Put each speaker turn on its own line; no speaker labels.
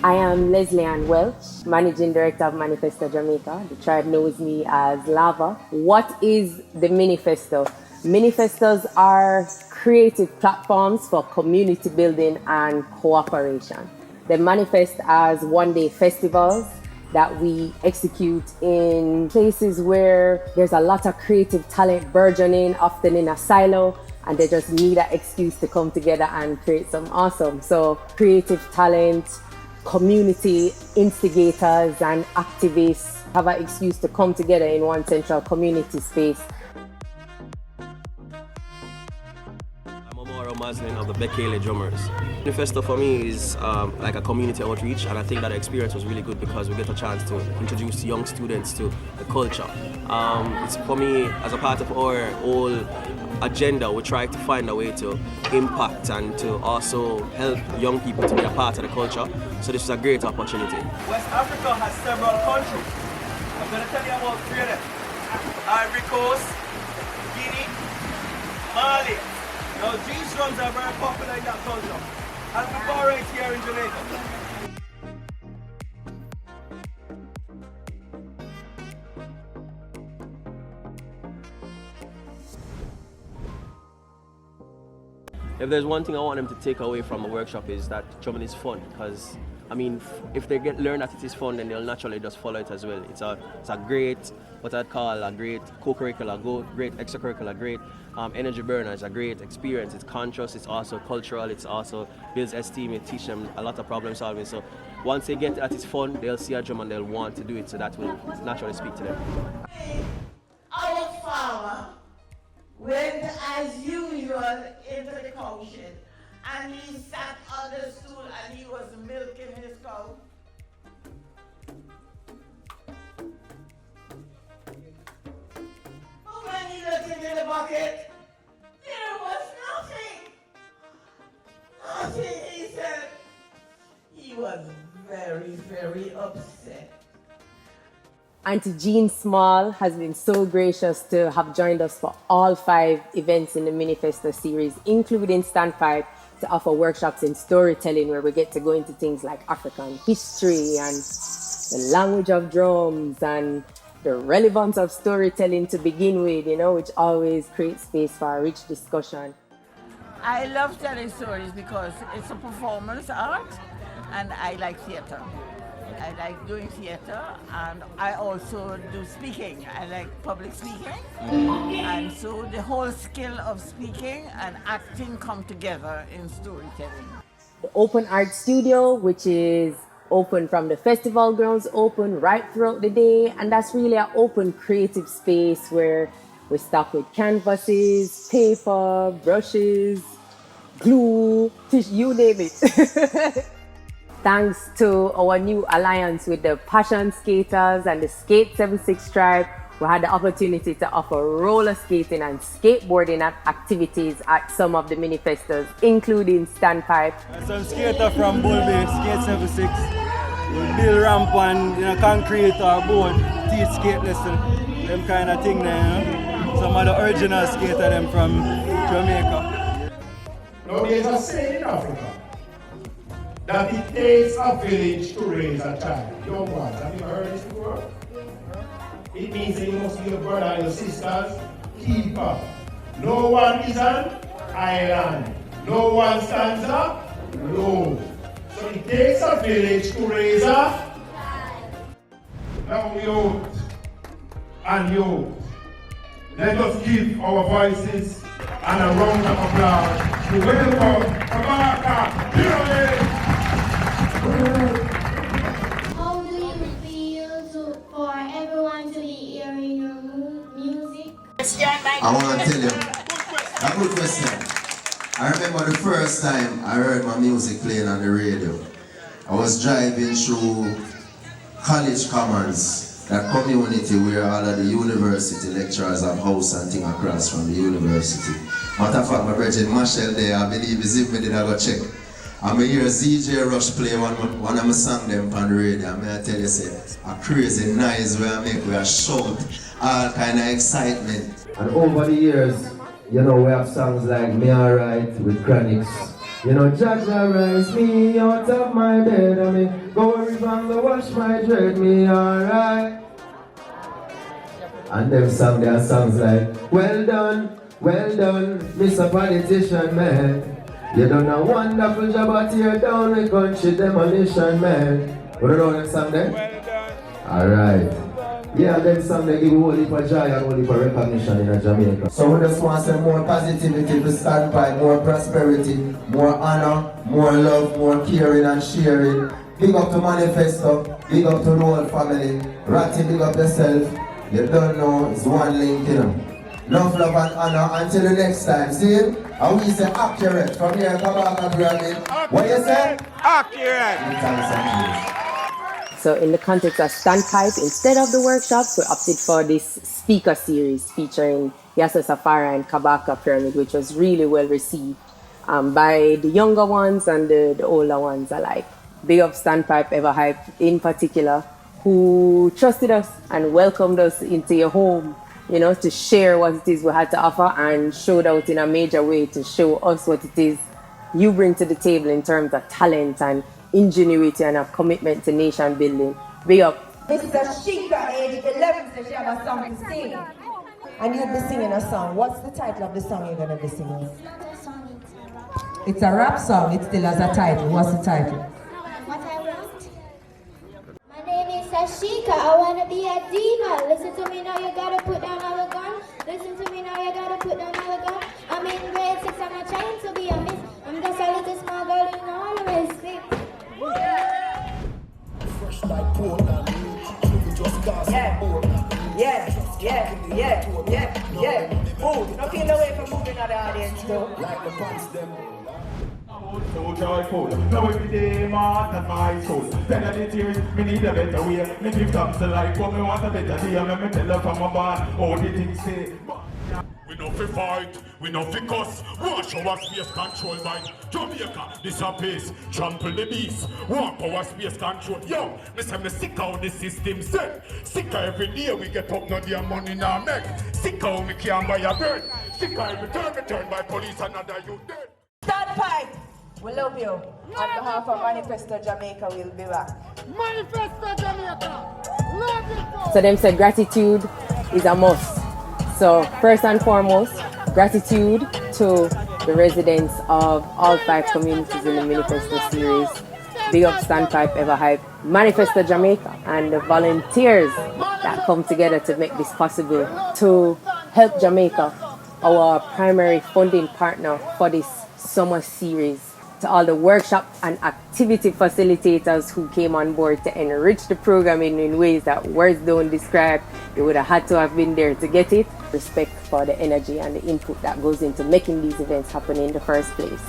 I am Leslie Ann Welch, Managing Director of Manifesto Jamaica. The tribe knows me as Lava. What is the Manifesto? Manifestos are creative platforms for community building and cooperation. They manifest as one-day festivals that we execute in places where there's a lot of creative talent burgeoning, often in a silo, and they just need an excuse to come together and create some awesome. So creative talent, community instigators and activists have an excuse to come together in one central community space.
Maslin of the Bekele Drummers. MiniFesto for me is like a community outreach, and I think that the experience was really good because we get a chance to introduce young students to the culture. It's for me, as a part of our whole agenda, we try to find a way to impact and to also help young people to be a part of the culture. So this is a great opportunity.
West Africa has several countries. I'm going to tell you about three of them. Ivory Coast, Guinea, Mali. Now these drums are very popular in that culture. And we go right here in Jamaica.
If there's one thing I want them to take away from a workshop is that drumming is fun, because I mean, if they learn that it is fun, then they'll naturally just follow it as well. It's a great, what I'd call a great co-curricular, great extracurricular, great energy burner. It's a great experience. It's conscious, it's also cultural, it's also builds esteem, it teaches them a lot of problem solving. So once they get that it's fun, they'll see a drum and they'll want to do it, so that will naturally speak to them.
Our farmer went as usual into the cow shed, and he sat on the stool and he was milking his cow. But when he looked into the bucket, there was nothing. Nothing, he said. He was very, very upset.
Auntie Jean Small has been so gracious to have joined us for all 5 events in the MiniFesto series, including Standpipe, to offer workshops in storytelling where we get to go into things like African history and the language of drums and the relevance of storytelling to begin with, you know, which always creates space for a rich discussion.
I love telling stories because it's a performance art and I like theater. I like doing theater, and I also do speaking. I like public speaking. And so the whole skill of speaking and acting come together in storytelling.
The Open Art Studio, which is open from the festival grounds, open right throughout the day, and that's really an open creative space where we stock with canvases, paper, brushes, glue, tissue, you name it. Thanks to our new alliance with the Passion Skaters and the Skate 76 tribe, we had the opportunity to offer roller skating and skateboarding activities at some of the MiniFestos, including Standpipe.
Some skater from Bull Bay, Skate 76, will build ramp on concrete or board, teach skate lesson, them kind of thing there. You know? Some of the original skater them from Jamaica.
Now there's a saying in Africa that it takes a village to raise a child. Young ones, have you heard this before? It means that you must be your brother and your sister's keeper. No one is an island. No one stands up alone. So it takes a village to raise a child. Now youth and youth, let us give our voices and a round of applause to welcome Jamaica Pyramid.
How do you feel for everyone to be hearing your music?
I want to tell you a good question. I remember the first time I heard my music playing on the radio. I was driving through College Commons, that community where all of the university lecturers have house and thing across from the university. Matter of fact, my brother Marshall there, I believe is if me did I go check. And I hear ZJ Rush play one of my songs them on the radio. And I tell you, say, a crazy noise where I make, where I shout, all kind of excitement. And over the years, you know, we have songs like Me Alright with Chronics,
You know, Jaja rise me out of my bed, and me go river and go wash my dread, me alright. And them song, their songs like, well done, Mr. Politician man. You done a wonderful job out here down the country demolition man. What do you know them song there? Well done. Alright. Yeah, them song they give you whole heap of joy and whole heap of recognition in Jamaica. So we just want to say more positivity to Standpipe, more prosperity, more honor, more love, more caring and sharing. Big up to Manifesto, big up to the whole family. Ratty, big up yourself. You don't know, it's one link, you know. Love, love and honor until the next time. See? And we say accurate from here, Kabaka Pyramid. What you say? Accurate!
So in the context of Standpipe, instead of the workshops, we opted for this speaker series featuring Yasa Safari and Kabaka Pyramid, which was really well received by the younger ones and the older ones alike. Big up Standpipe Ever Hype in particular, who trusted us and welcomed us into your home, you know, to share what it is we had to offer and showed out in a major way to show us what it is you bring to the table in terms of talent and ingenuity and a commitment to nation building. Big up.
Mr. Shika, age 11, says she have a song to sing. And you'll be singing a song. What's the title of the song you're going to be singing?
It's not a song, it's a rap.
It's a rap song. It still has a title. What's the title?
What I want? My name is Ashika. I want to be a diva. Listen to me now, you got to put down all the gun. Listen to me now, you got to put down all the gun. I'm in grade 6, I'm not trying to be a miss. I'm just a little small girl in all the way sleep.
Yeah. Move. Don't feel away from moving at the audience, though.
So joyful, now every day man and my soul. Then I tears, me need a better way. Me give thanks to life, but me want a better day. Me tell her from a bar, all the things say.
We no fi fight, we no fi cuss. Wash our space control by Jamaica. This a pace, trample the beast. Walk our space control. Yo, me say me sick how the system set. Sick how every day we get up, no dear money now make. Sick how me can't buy a bird. Sick how every time me turn by police another you dead.
Standpipe, we love you. On behalf of Manifesto Jamaica, we'll be back.
Manifesto Jamaica, love you.
So them said gratitude is a must. So first and foremost, gratitude to the residents of all 5 communities in the MiniFesto series. Big up Standpipe Ever Hype, Manifesto Jamaica, and the volunteers that come together to make this possible, to help Jamaica, our primary funding partner for this summer series. To all the workshop and activity facilitators who came on board to enrich the programming in ways that words don't describe. You would have had to have been there to get it. Respect for the energy and the input that goes into making these events happen in the first place.